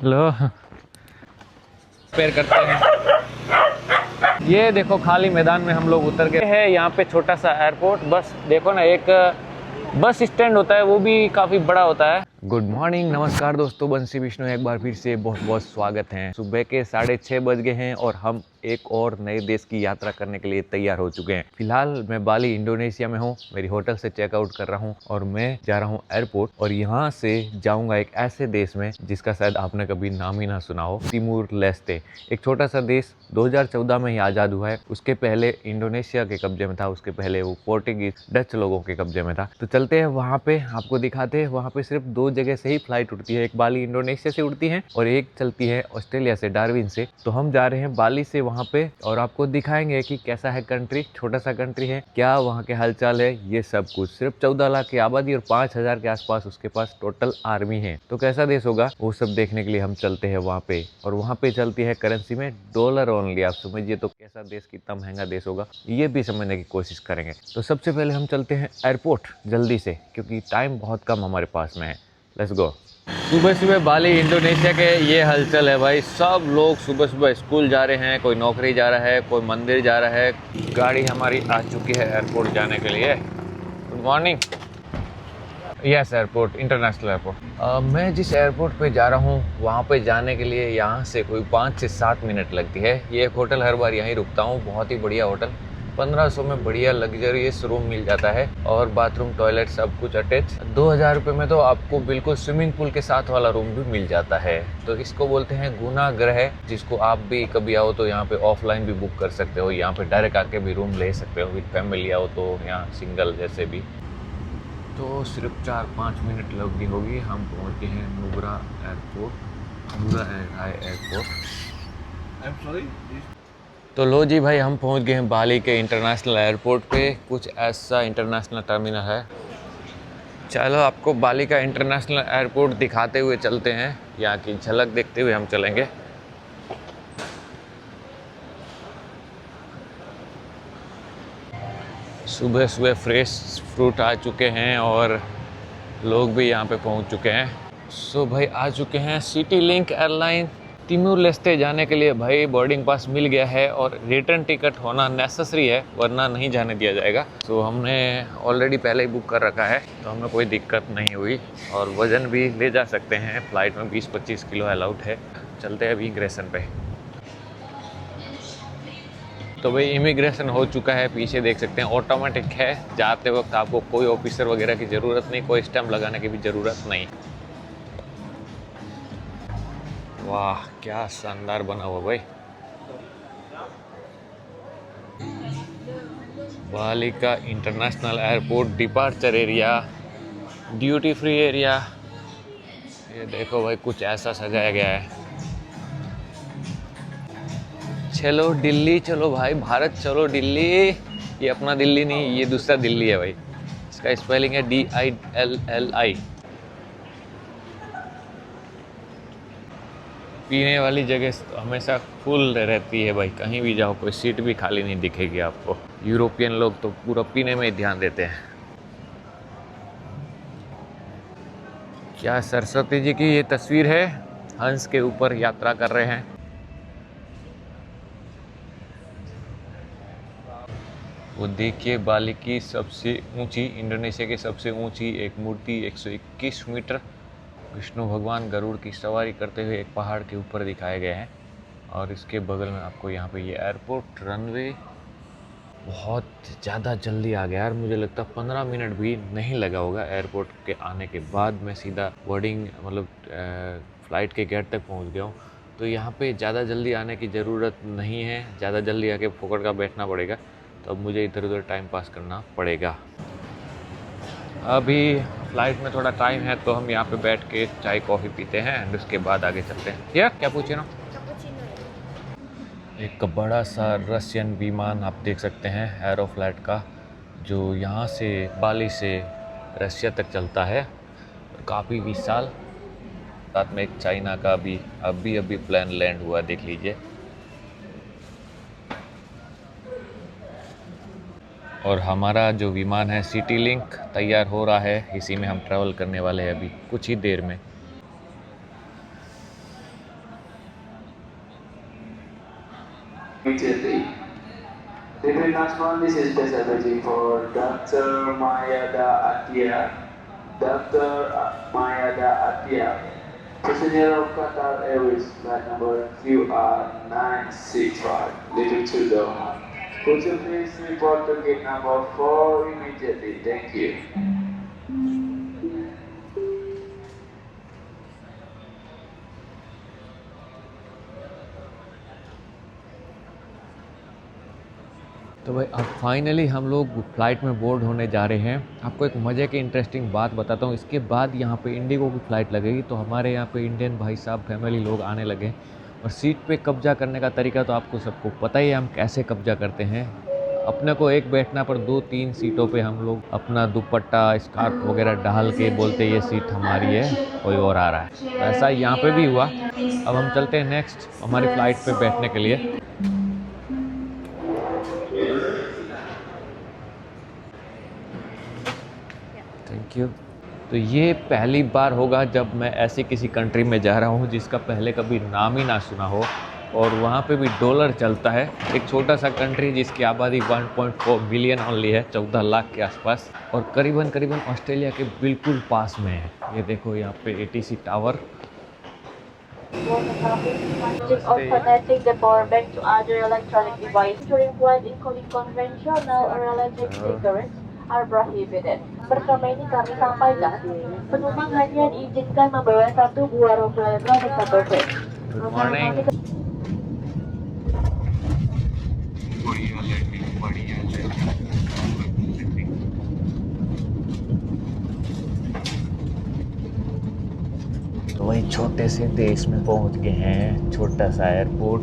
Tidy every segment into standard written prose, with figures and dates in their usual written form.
लो पैर करते हैं। ये देखो खाली मैदान में हम लोग उतर गए हैं। यहाँ पे छोटा सा एयरपोर्ट, बस देखो ना, एक बस स्टैंड होता है, वो भी काफ़ी बड़ा होता है। गुड मॉर्निंग, नमस्कार दोस्तों, बंसी विष्णु एक बार फिर से बहुत बहुत स्वागत है। सुबह के 6:30 बज गए हैं और हम एक और नए देश की यात्रा करने के लिए तैयार हो चुके हैं। फिलहाल मैं बाली इंडोनेशिया में हूँ, मेरी होटल से चेकआउट कर रहा हूँ और मैं जा रहा हूँ एयरपोर्ट और यहाँ से जाऊँगा एक ऐसे देश में जिसका शायद आपने कभी नाम ही ना सुना हो, तिमोर लेस्टे। एक छोटा सा देश 2014 में ही आज़ाद हुआ है। उसके पहले इंडोनेशिया के कब्जे में था, उसके पहले वो पोर्टुगीज डच लोगों के कब्जे में था। तो चलते हैं वहाँ पे, आपको दिखाते हैं। वहाँ पे सिर्फ 2 जगह से ही फ्लाइट उड़ती है, एक बाली इंडोनेशिया से उड़ती है और एक चलती है ऑस्ट्रेलिया से, डार्विन से। तो हम जा रहे हैं बाली से वहाँ पे और आपको दिखाएंगे कि कैसा है कंट्री, छोटा सा कंट्री है, क्या वहाँ के हालचाल है, ये सब कुछ। सिर्फ 14 लाख की आबादी और 5,000 के आसपास उसके पास टोटल आर्मी है। तो कैसा देश होगा वो सब देखने के लिए हम चलते हैं वहाँ पे। और वहाँ पे चलती है करेंसी में डॉलर ओनली। आप समझिए तो कैसा देश, कितना महंगा देश होगा, ये भी समझने की कोशिश करेंगे। तो सबसे पहले हम चलते हैं एयरपोर्ट जल्दी से, क्योंकि टाइम बहुत कम हमारे पास में है। Let's go. सुबह सुबह बाली इंडोनेशिया के ये हलचल है भाई। सब लोग सुबह सुबह स्कूल जा रहे हैं, कोई नौकरी जा रहा है, कोई मंदिर जा रहा है। गाड़ी हमारी आ चुकी है एयरपोर्ट जाने के लिए। Good morning. Yes, airport, international airport. मैं जिस एयरपोर्ट पे जा रहा हूँ वहाँ पे जाने के लिए यहाँ से कोई 5 से 7 मिनट लगती है। ये एक होटल, हर बार यहीं रुकता हूँ, बहुत ही बढ़िया होटल। 1500 में बढ़िया लग्जरियस रूम मिल जाता है और बाथरूम, टॉयलेट सब कुछ अटैच। 2000 रुपये में तो आपको बिल्कुल स्विमिंग पूल के साथ वाला रूम भी मिल जाता है। तो इसको बोलते हैं गुना ग्रह, जिसको आप भी कभी आओ तो यहाँ पे ऑफलाइन भी बुक कर सकते हो, यहाँ पे डायरेक्ट आके भी रूम ले सकते हो। विद फैमिली आओ तो यहाँ सिंगल जैसे भी। तो सिर्फ 4-5 मिनट लगी होगी, हम पहुँच गए हैं नुब्रा एयरपोर्ट। नुब्रा एयरपोर्ट। तो लो जी भाई, हम पहुंच गए हैं बाली के इंटरनेशनल एयरपोर्ट पे। कुछ ऐसा इंटरनेशनल टर्मिनल है। चलो आपको बाली का इंटरनेशनल एयरपोर्ट दिखाते हुए चलते हैं, यहाँ की झलक देखते हुए हम चलेंगे। सुबह सुबह फ्रेश फ्रूट आ चुके हैं और लोग भी यहाँ पे पहुँच चुके हैं। सो भाई आ चुके हैं city link airline Timor Leste जाने के लिए। भाई बोर्डिंग पास मिल गया है और रिटर्न टिकट होना नेसेसरी है, वरना नहीं जाने दिया जाएगा। तो हमने ऑलरेडी पहले ही बुक कर रखा है, तो हमें कोई दिक्कत नहीं हुई। और वज़न भी ले जा सकते हैं, फ़्लाइट में 20-25 किलो अलाउड है। चलते हैं अभी इमिग्रेशन पे। तो भाई इमिग्रेशन हो चुका है, पीछे देख सकते हैं ऑटोमेटिक है। जाते वक्त आपको कोई ऑफिसर वगैरह की ज़रूरत नहीं, कोई स्टैम्प लगाने की भी ज़रूरत नहीं। वाह क्या शानदार बना हुआ भाई। बाली का international airport, departure area, duty free area. ये देखो भाई, कुछ ऐसा सजाया गया है। चलो दिल्ली चलो भाई, भारत चलो दिल्ली। ये अपना दिल्ली नहीं, ये दूसरा दिल्ली है भाई। इसका स्पेलिंग है DILLI। पीने वाली जगह हमेशा फुल रहती है भाई, कहीं भी जाओ कोई सीट भी खाली नहीं दिखेगी आपको। यूरोपियन लोग तो पूरा पीने में ही ध्यान देते हैं। क्या सरस्वती जी की ये तस्वीर है, हंस के ऊपर यात्रा कर रहे हैं। वो देखिए बाली की सबसे ऊंची, इंडोनेशिया की सबसे ऊंची एक मूर्ति 121 मीटर विष्णु भगवान गरुड़ की सवारी करते हुए एक पहाड़ के ऊपर दिखाए गए हैं। और इसके बगल में आपको यहाँ पे ये एयरपोर्ट रनवे। बहुत ज़्यादा जल्दी आ गया यार, मुझे लगता है 15 मिनट भी नहीं लगा होगा। एयरपोर्ट के आने के बाद मैं सीधा बोर्डिंग मतलब फ़्लाइट के गेट तक पहुँच गया हूँ। तो यहाँ पे ज़्यादा जल्दी आने की ज़रूरत नहीं है, ज़्यादा जल्दी आके पकड़ का बैठना पड़ेगा। तो अब मुझे इधर उधर टाइम पास करना पड़ेगा। अभी फ़्लाइट में थोड़ा टाइम है तो हम यहाँ पे बैठ के चाय कॉफ़ी पीते हैं एंड उसके बाद आगे चलते हैं। यार क्या पूछे ना। एक बड़ा सा रशियन विमान आप देख सकते हैं, एरोफ्लैट का, जो यहाँ से बाली से रशिया तक चलता है। काफ़ी विशाल। साथ में एक चाइना का भी अभी प्लेन लैंड हुआ, देख लीजिए। और हमारा जो विमान है सिटी लिंक तैयार हो रहा है, इसी में हम ट्रैवल करने वाले हैं अभी कुछ ही देर में। Immediately. Deputy National, this is special message for Dr. Mayada Atia. Dr. Mayada Atia, passenger of Qatar Airways, flight number QR965, leaving to Doha. Could you please report to gate number 4 immediately? Thank you. तो भाई अब finally हम लोग flight में board होने जा रहे हैं। आपको एक मज़े की इंटरेस्टिंग बात बताता हूँ। इसके बाद यहाँ पे इंडिगो की फ़्लाइट लगेगी, तो हमारे यहाँ पे इंडियन भाई साहब फैमिली लोग आने लगे। और सीट पे कब्जा करने का तरीका तो आपको सबको पता ही है, हम कैसे कब्जा करते हैं। अपने को एक बैठना पर 2-3 सीटों पे हम लोग अपना दुपट्टा स्कार्फ वगैरह डाल के बोलते ये सीट हमारी है, कोई और आ रहा है। ऐसा यहाँ पे भी हुआ। अब हम चलते हैं नेक्स्ट हमारी फ़्लाइट पे बैठने के लिए। Thank you. तो ये पहली बार होगा जब मैं ऐसी किसी कंट्री में जा रहा हूँ जिसका पहले कभी नाम ही ना सुना हो, और वहाँ पे भी डॉलर चलता है। एक छोटा सा कंट्री जिसकी आबादी 1.4 मिलियन ओनली है, 14 लाख के आसपास, और करीबन ऑस्ट्रेलिया के बिल्कुल पास में है। ये देखो यहाँ पे ATC tower. Or connecting the power bank to other electronic devices during flight, including conventional or electric cigarettes, are prohibited. Bersama ini kami sampaikan, penumpang hanya diizinkan membawa satu buah rokok elektronik atau vape. Good morning. तो वही छोटे से देश में पहुंच गए हैं। छोटा सा एयरपोर्ट,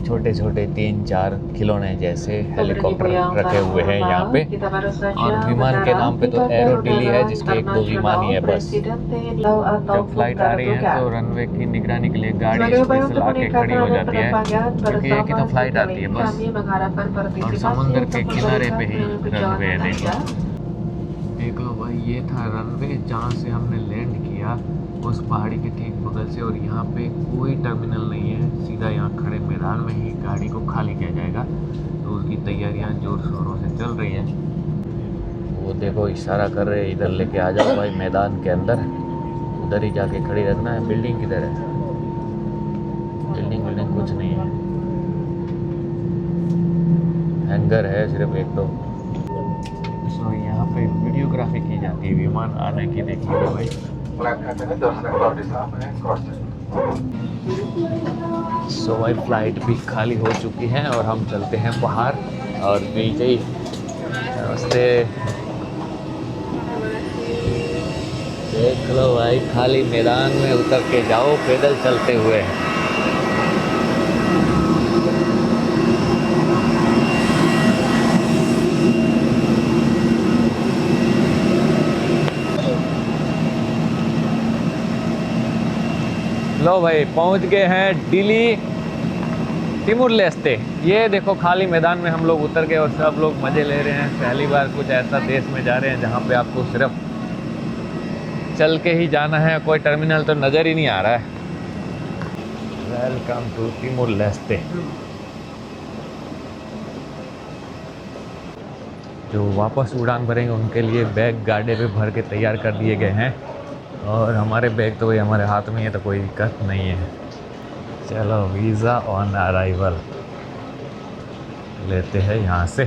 छोटे छोटे 3-4 खिलौने जैसे हेलीकॉप्टर रखे हुए हैं यहाँ पे, और विमान के नाम पे तो एरो दिल्ली है, जिसके 1-2 विमान ही है बस। जब फ्लाइट आ रही है तो रनवे की निगरानी के लिए गाड़ी स्पेशल आके खड़ी हो जाती है, क्योंकि एक ही तो फ्लाइट आती है बस। और समुद्र के किनारे पे ही रनवे है। देखो भाई, ये था रनवे जहाँ से हमने लैंड किया, उस पहाड़ी के ठीक बगल से। और यहाँ पे कोई टर्मिनल नहीं है, सीधा यहाँ खड़े मैदान में ही गाड़ी को खाली किया जाएगा। तो उसकी तैयारियाँ जोर शोरों से चल रही हैं। वो देखो इशारा कर रहे हैं, इधर लेके आ जाओ भाई मैदान के अंदर, उधर ही जाके खड़ी रखना है। बिल्डिंग किधर है? बिल्डिंग कुछ नहीं है, हैंगर है सिर्फ एक दो। सो यहाँ पे वीडियोग्राफी की जाती है विमान आने की। देखिए भाई, सो भाई फ्लाइट भी खाली हो चुकी है और हम चलते हैं बाहर। और नीचे नमस्ते, देख लो भाई, खाली मैदान में उतर के जाओ पैदल चलते हुए। लो भाई, पहुंच गए हैं दिल्ली तिमुर लेस्ते। ये देखो खाली मैदान में हम लोग उतर गए और सब लोग मज़े ले रहे हैं। पहली बार कुछ ऐसा देश में जा रहे हैं जहाँ पे आपको सिर्फ चल के ही जाना है, कोई टर्मिनल तो नज़र ही नहीं आ रहा है। Welcome to Timor Leste. जो वापस उड़ान भरेंगे उनके लिए बैग गाड़ी पे भर के तैयार कर दिए गए हैं, और हमारे बैग तो भाई हमारे हाथ में है, तो कोई दिक्कत नहीं है। चलो वीज़ा ऑन अराइवल लेते हैं यहाँ से।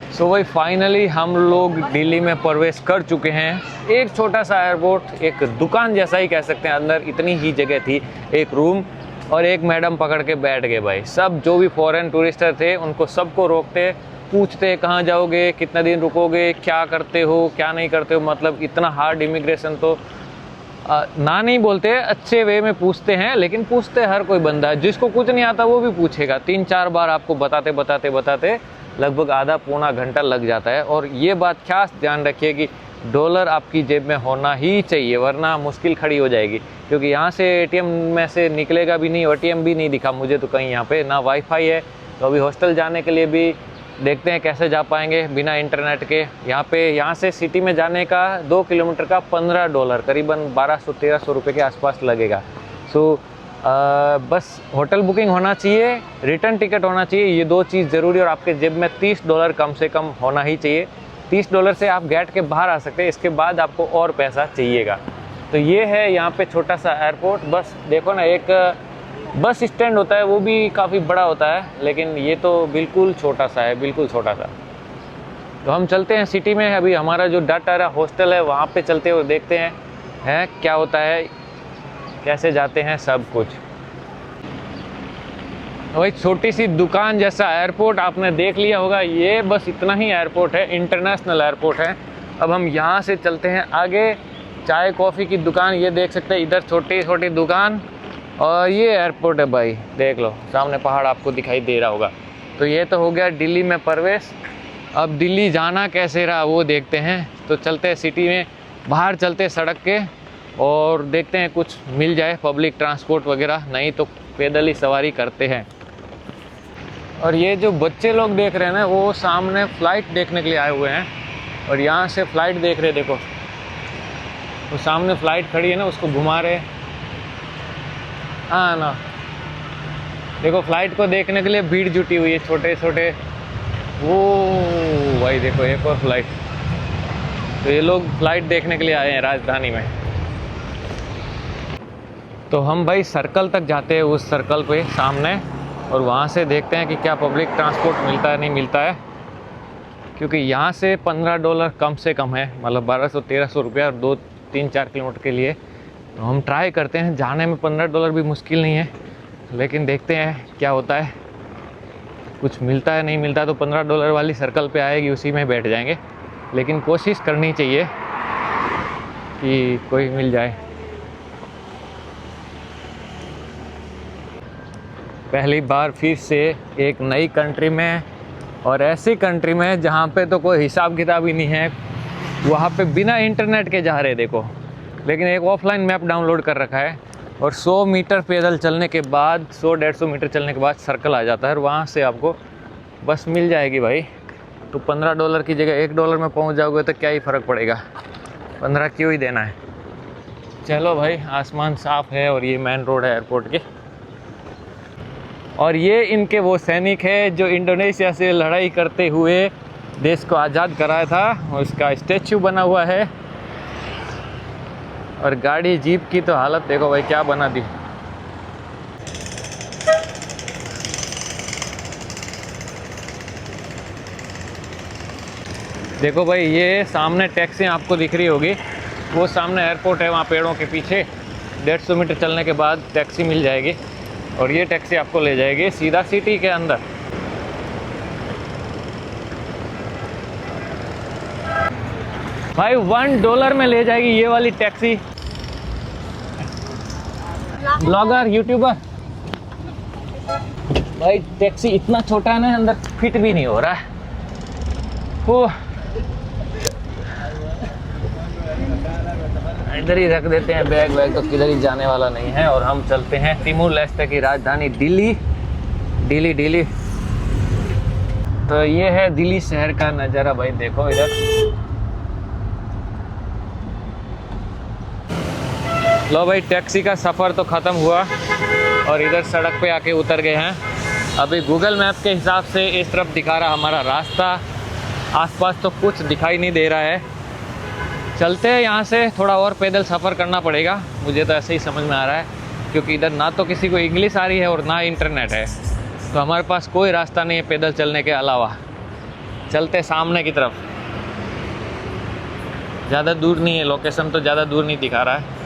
सो भाई फाइनली हम लोग दिल्ली में प्रवेश कर चुके हैं। एक छोटा सा एयरपोर्ट, एक दुकान जैसा ही कह सकते हैं। अंदर इतनी ही जगह थी, एक रूम और एक मैडम पकड़ के बैठ गए भाई। सब जो भी फॉरेन टूरिस्टर थे उनको सबको रोकते, पूछते कहाँ जाओगे, कितना दिन रुकोगे, क्या करते हो, क्या नहीं करते हो। मतलब इतना हार्ड इमिग्रेशन तो ना नहीं बोलते, अच्छे वे में पूछते हैं, लेकिन पूछते हर कोई बंदा है। जिसको कुछ नहीं आता वो भी पूछेगा। 3-4 बार आपको बताते लगभग आधा पौना घंटा लग जाता है। और ये बात खास ध्यान रखिए कि डॉलर आपकी जेब में होना ही चाहिए, वरना मुश्किल खड़ी हो जाएगी। क्योंकि यहाँ से ATM में से निकलेगा भी नहीं, ATM भी नहीं दिखा मुझे तो कहीं यहाँ पे, ना वाईफाई है। तो अभी हॉस्टल जाने के लिए भी देखते हैं कैसे जा पाएंगे बिना इंटरनेट के। यहाँ से सिटी में जाने का 2 किलोमीटर का $15, करीबन 1200-1300 रुपये के आसपास लगेगा। सो बस होटल बुकिंग होना चाहिए, रिटर्न टिकट होना चाहिए, ये दो चीज़ ज़रूरी। और आपके जेब में $30 कम से कम होना ही चाहिए। $30 से आप गेट के बाहर आ सकते हैं, इसके बाद आपको और पैसा चाहिएगा। तो ये है यहाँ पे छोटा सा एयरपोर्ट। बस देखो ना, एक बस स्टैंड होता है वो भी काफ़ी बड़ा होता है, लेकिन ये तो बिल्कुल छोटा सा है, बिल्कुल छोटा सा। तो हम चलते हैं सिटी में। अभी हमारा जो डाटा हॉस्टल है वहाँ पे चलते हुए देखते हैं क्या होता है, कैसे जाते हैं, सब कुछ। वही छोटी सी दुकान जैसा एयरपोर्ट आपने देख लिया होगा, ये बस इतना ही एयरपोर्ट है, इंटरनेशनल एयरपोर्ट है। अब हम यहाँ से चलते हैं आगे। चाय कॉफ़ी की दुकान ये देख सकते हैं, इधर छोटी छोटी दुकान, और ये एयरपोर्ट है भाई, देख लो सामने पहाड़ आपको दिखाई दे रहा होगा। तो ये तो हो गया दिल्ली में प्रवेश। अब दिल्ली जाना कैसे रहा वो देखते हैं। तो चलते हैं सिटी में, बाहर चलते हैं सड़क के, और देखते हैं कुछ मिल जाए पब्लिक ट्रांसपोर्ट वगैरह, नहीं तो पैदल ही सवारी करते हैं। और ये जो बच्चे लोग देख रहे हैं ना, वो सामने फ़्लाइट देखने के लिए आए हुए हैं, और यहाँ से फ़्लाइट देख रहे, देखो वो सामने फ़्लाइट खड़ी है ना, उसको घुमा रहे। हाँ ना, देखो फ़्लाइट को देखने के लिए भीड़ जुटी हुई है, छोटे छोटे। वो भाई देखो एक और फ़्लाइट। तो ये लोग फ़्लाइट देखने के लिए आए हैं राजधानी में। तो हम भाई सर्कल तक जाते हैं, उस सर्कल पे सामने, और वहाँ से देखते हैं कि क्या पब्लिक ट्रांसपोर्ट मिलता है, नहीं मिलता है। क्योंकि यहाँ से $15 कम से कम है, मतलब 1200-1300 रुपया, और 2-3-4 किलोमीटर के लिए। तो हम ट्राई करते हैं, जाने में $15 भी मुश्किल नहीं है, लेकिन देखते हैं क्या होता है, कुछ मिलता है नहीं मिलता। तो $15 वाली सर्कल पे आएगी, उसी में बैठ जाएंगे, लेकिन कोशिश करनी चाहिए कि कोई मिल जाए। पहली बार फिर से एक नई कंट्री में, और ऐसी कंट्री में जहाँ पे तो कोई हिसाब किताब ही नहीं है, वहाँ पे बिना इंटरनेट के जा रहे देखो। लेकिन एक ऑफलाइन मैप डाउनलोड कर रखा है, और 100 मीटर पैदल चलने के बाद, 100-150 मीटर चलने के बाद सर्कल आ जाता है, और वहाँ से आपको बस मिल जाएगी भाई। तो $15 की जगह $1 में पहुँच जाओगे तो क्या ही फ़र्क पड़ेगा, 15 क्यों ही देना है। चलो भाई, आसमान साफ़ है, और ये मेन रोड है एयरपोर्ट की। और ये इनके वो सैनिक है जो इंडोनेशिया से लड़ाई करते हुए देश को आज़ाद कराया था, उसका स्टैचू बना हुआ है। और गाड़ी जीप की तो हालत देखो भाई, क्या बना दी। देखो भाई, ये सामने टैक्सी आपको दिख रही होगी, वो सामने एयरपोर्ट है, वहाँ पेड़ों के पीछे 150 मीटर चलने के बाद टैक्सी मिल जाएगी, और ये टैक्सी आपको ले जाएगी सीधा सिटी के अंदर। भाई $1 में ले जाएगी ये वाली टैक्सी। Blogger, YouTuber. भाई टैक्सी इतना छोटा है ना, अंदर फिट भी नहीं हो रहा है। इधर ही रख देते हैं बैग वैग, तो किधर ही जाने वाला नहीं है। और हम चलते हैं तिमोर लेस्टे की राजधानी दिल्ली। दिल्ली। तो ये है दिल्ली शहर का नज़ारा भाई, देखो इधर। लो भाई, टैक्सी का सफ़र तो ख़त्म हुआ, और इधर सड़क पे आके उतर गए हैं। अभी गूगल मैप के हिसाब से इस तरफ दिखा रहा हमारा रास्ता, आसपास तो कुछ दिखाई नहीं दे रहा है। चलते हैं यहाँ से, थोड़ा और पैदल सफ़र करना पड़ेगा, मुझे तो ऐसे ही समझ में आ रहा है, क्योंकि इधर ना तो किसी को इंग्लिश आ रही है और ना इंटरनेट है। तो हमारे पास कोई रास्ता नहीं है पैदल चलने के अलावा। चलते सामने की तरफ, ज़्यादा दूर नहीं है, लोकेशन तो ज़्यादा दूर नहीं दिखा रहा है,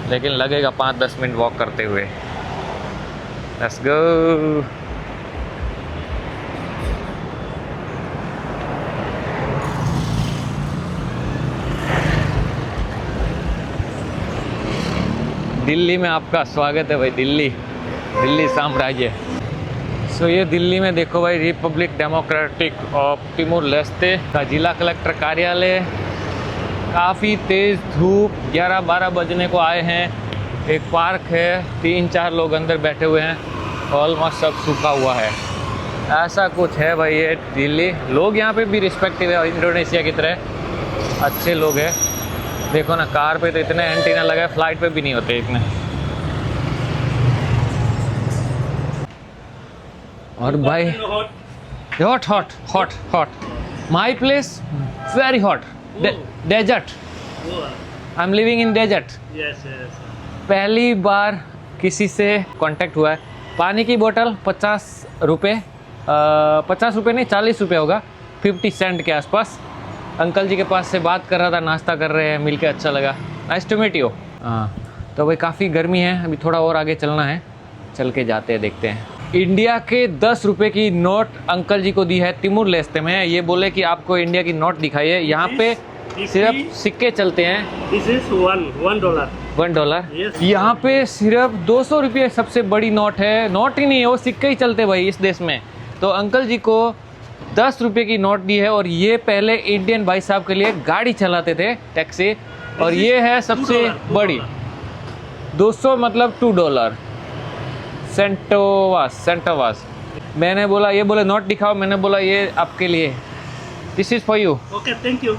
लेकिन लगेगा 5-10 मिनट वॉक करते हुए। Let's go. दिल्ली में आपका स्वागत है भाई, दिल्ली साम्राज्य। सो ये दिल्ली में देखो भाई, Republic democratic of Timor Leste का जिला कलेक्टर कार्यालय। काफ़ी तेज़ धूप, 11-12 बजने को आए हैं। एक पार्क है, 3-4 लोग अंदर बैठे हुए हैं, ऑलमोस्ट सब सूखा हुआ है। ऐसा कुछ है भाई ये दिल्ली। लोग यहाँ पे भी रिस्पेक्टिव है, इंडोनेशिया की तरह अच्छे लोग हैं। देखो ना, कार पे तो इतने एंटीना लगा है, फ्लाइट पे भी नहीं होते इतने। और भाई hot hot hot hot my place very hot desert I'm living in desert Yes, yes. पहली बार किसी से कांटेक्ट हुआ है। पानी की बोतल 50 रुपये 50 रुपये नहीं 40 रुपये होगा 50 सेंट के आसपास। अंकल जी के पास से बात कर रहा था, नाश्ता कर रहे हैं, मिलके अच्छा लगा। Nice to meet you. हाँ तो भाई काफ़ी गर्मी है, अभी थोड़ा और आगे चलना है, चल के जाते हैं देखते हैं। इंडिया के 10 रुपये की नोट अंकल जी को दी है तिमुर लेस्ते में। ये बोले कि आपको इंडिया की नोट दिखाइए। यहाँ पे सिर्फ सिक्के चलते हैं। This is $1. $1 Yes. यहाँ पे सिर्फ 200 रुपये सबसे बड़ी नोट है। नोट ही नहीं है, वो सिक्के ही चलते भाई इस देश में। तो अंकल जी को 10 रुपये की नोट दी है और ये पहले इंडियन भाई साहब के लिए गाड़ी चलाते थे, टैक्सी, और ये है सबसे बड़ी 200 मतलब $2 सेंटोवास। मैंने बोला, ये बोले नोट दिखाओ, मैंने बोला ये आपके लिए, this is for you. Okay, thank you.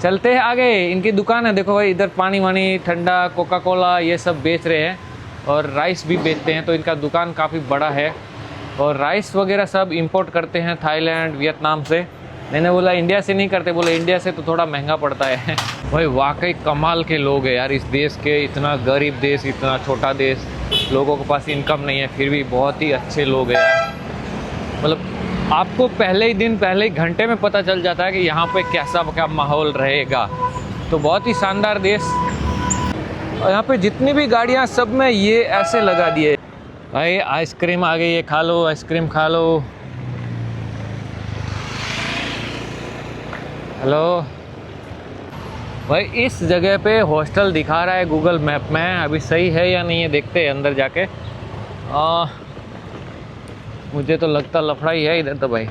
चलते हैं आगे। इनकी दुकान है, देखो भाई, इधर पानी वानी ठंडा कोका कोला ये सब बेच रहे हैं और राइस भी बेचते हैं। तो इनका दुकान काफ़ी बड़ा है और राइस वगैरह सब इंपोर्ट करते हैं थाईलैंड वियतनाम से। मैंने बोला इंडिया से नहीं करते, बोले इंडिया से तो थोड़ा महंगा पड़ता है। भाई वाकई कमाल के लोग हैं यार इस देश के। इतना गरीब देश, इतना छोटा देश, लोगों के पास इनकम नहीं है, फिर भी बहुत ही अच्छे लोग हैं यार। मतलब आपको पहले ही दिन, पहले ही घंटे में पता चल जाता है कि यहाँ पे कैसा क्या माहौल रहेगा। तो बहुत ही शानदार देश। और यहाँ पे जितनी भी गाड़ियाँ सब में ये ऐसे लगा दिए, भाई आइसक्रीम आ गई है, खा लो आइसक्रीम खा लो। हेलो भाई, इस जगह पे हॉस्टल दिखा रहा है गूगल मैप में, अभी सही है या नहीं है देखते हैं अंदर जाके। मुझे तो लगता लफड़ा ही है इधर। तो भाई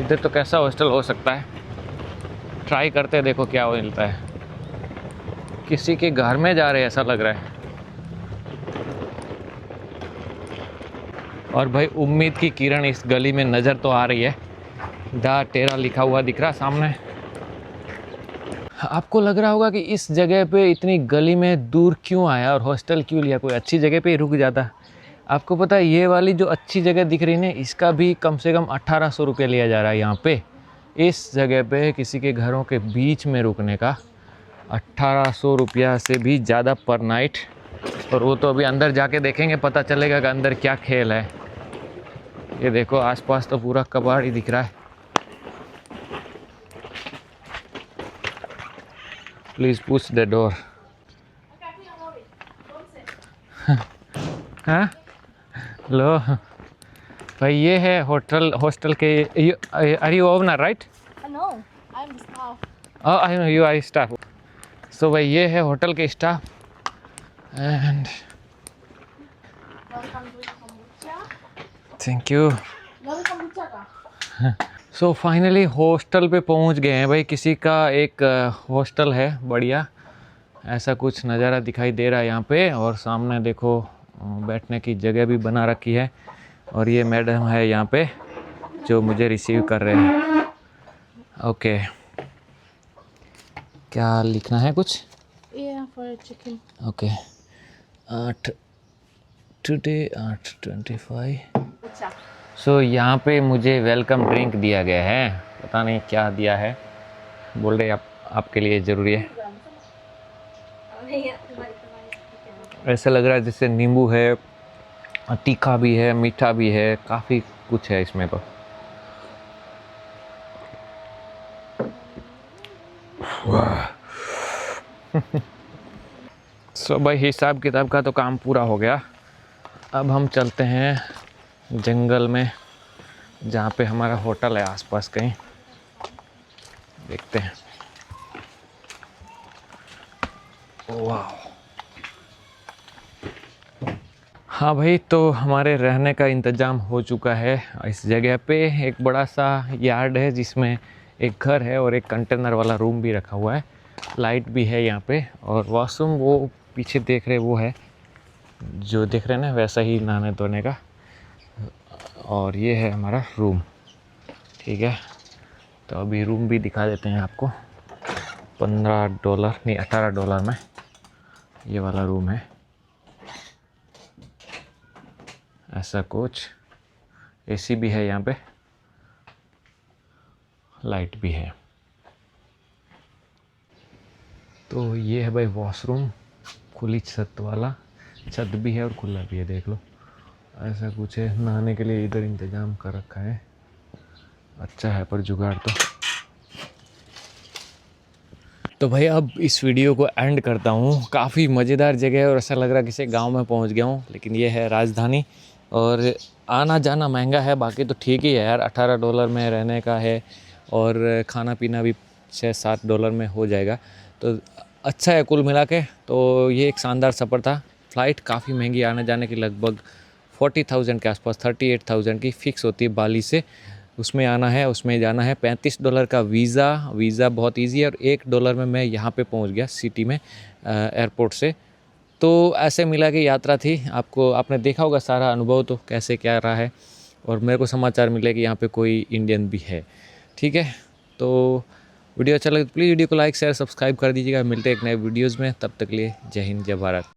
इधर तो कैसा हॉस्टल हो सकता है, ट्राई करते हैं, देखो क्या मिलता है। किसी के घर में जा रहे हैं ऐसा लग रहा है। और भाई उम्मीद की किरण इस गली में नज़र तो आ रही है। दा टेरा लिखा हुआ दिख रहा सामने। आपको लग रहा होगा कि इस जगह पे इतनी गली में दूर क्यों आया और हॉस्टल क्यों लिया, कोई अच्छी जगह पे ही रुक जाता। आपको पता है ये वाली जो अच्छी जगह दिख रही है इसका भी कम से कम 1800 रुपये लिया जा रहा है यहाँ पे। इस जगह पे किसी के घरों के बीच में रुकने का 1800 रुपया से भी ज़्यादा पर नाइट। और वो तो अभी अंदर जाके देखेंगे, पता चलेगा कि अंदर क्या खेल है। ये देखो आसपास तो पूरा कबाड़ ही दिख रहा है। Please push the door. हाँ लो भाई, ये है होटल, हॉस्टल के। Are you owner right? No, I'm the staff. I know you are staff. So भाई ये है होटल के staff. And Welcome to kombucha. Thank you. Welcome kombucha ka? So finally hostel पे पहुंच गए हैं भाई। किसी का एक हॉस्टल है बढ़िया, ऐसा कुछ नज़ारा दिखाई दे रहा है यहाँ पे। और सामने देखो बैठने की जगह भी बना रखी है। और ये मैडम है यहाँ पे जो मुझे रिसीव कर रहे हैं। ओके, क्या लिखना है कुछ? Yeah, for chicken. Okay, 8/25। Kombucha. सो यहाँ पे मुझे वेलकम ड्रिंक दिया गया है, पता नहीं क्या दिया है। बोल रहे आपके लिए ज़रूरी है। ऐसा लग रहा है जैसे नींबू है, तीखा भी है, मीठा भी है, काफ़ी कुछ है इसमें तो। सो भाई हिसाब किताब का तो काम पूरा हो गया। अब हम चलते हैं जंगल में जहाँ पे हमारा होटल है आसपास कहीं, देखते हैं। वाह, हाँ भाई, तो हमारे रहने का इंतज़ाम हो चुका है। इस जगह पे एक बड़ा सा यार्ड है जिसमें एक घर है और एक कंटेनर वाला रूम भी रखा हुआ है। लाइट भी है यहाँ पे और वॉशरूम वो पीछे देख रहे वो है, जो देख रहे हैं ना वैसा ही नहाने धोने का। और ये है हमारा रूम, ठीक है। तो अभी रूम भी दिखा देते हैं आपको। $15 नहीं $18 में ये वाला रूम है, ऐसा कुछ। एसी भी है यहाँ पे, लाइट भी है। तो ये है भाई वॉशरूम, खुली छत वाला, छत भी है और खुला भी है, देख लो ऐसा कुछ है। नहाने के लिए इधर इंतज़ाम कर रखा है, अच्छा है पर जुगाड़ तो भाई अब इस वीडियो को एंड करता हूँ। काफ़ी मज़ेदार जगह है और ऐसा लग रहा है किसी गांव में पहुँच गया हूँ, लेकिन ये है राजधानी और आना जाना महंगा है, बाकी तो ठीक ही है यार। $18 में रहने का है और खाना पीना भी $6-7 में हो जाएगा, तो अच्छा है कुल मिला के। तो ये एक शानदार सफ़र था। फ़्लाइट काफ़ी महंगी, आने जाने की लगभग 40,000 के आसपास, 38,000 की फ़िक्स होती है बाली से, उसमें आना है, उसमें जाना है। $35 का वीज़ा बहुत इजी है और $1 में मैं यहाँ पे पहुँच गया सिटी में एयरपोर्ट से। तो ऐसे मिला कि यात्रा थी। आपने देखा होगा सारा अनुभव तो कैसे क्या रहा है, और मेरे को समाचार मिले कि यहाँ पे कोई इंडियन भी है। ठीक है, तो वीडियो अच्छा लगे तो प्लीज़ वीडियो को लाइक शेयर सब्सक्राइब कर दीजिएगा। मिलते हैं एक नए वीडियोज़ में, तब तक के लिए जय हिंद जय भारत।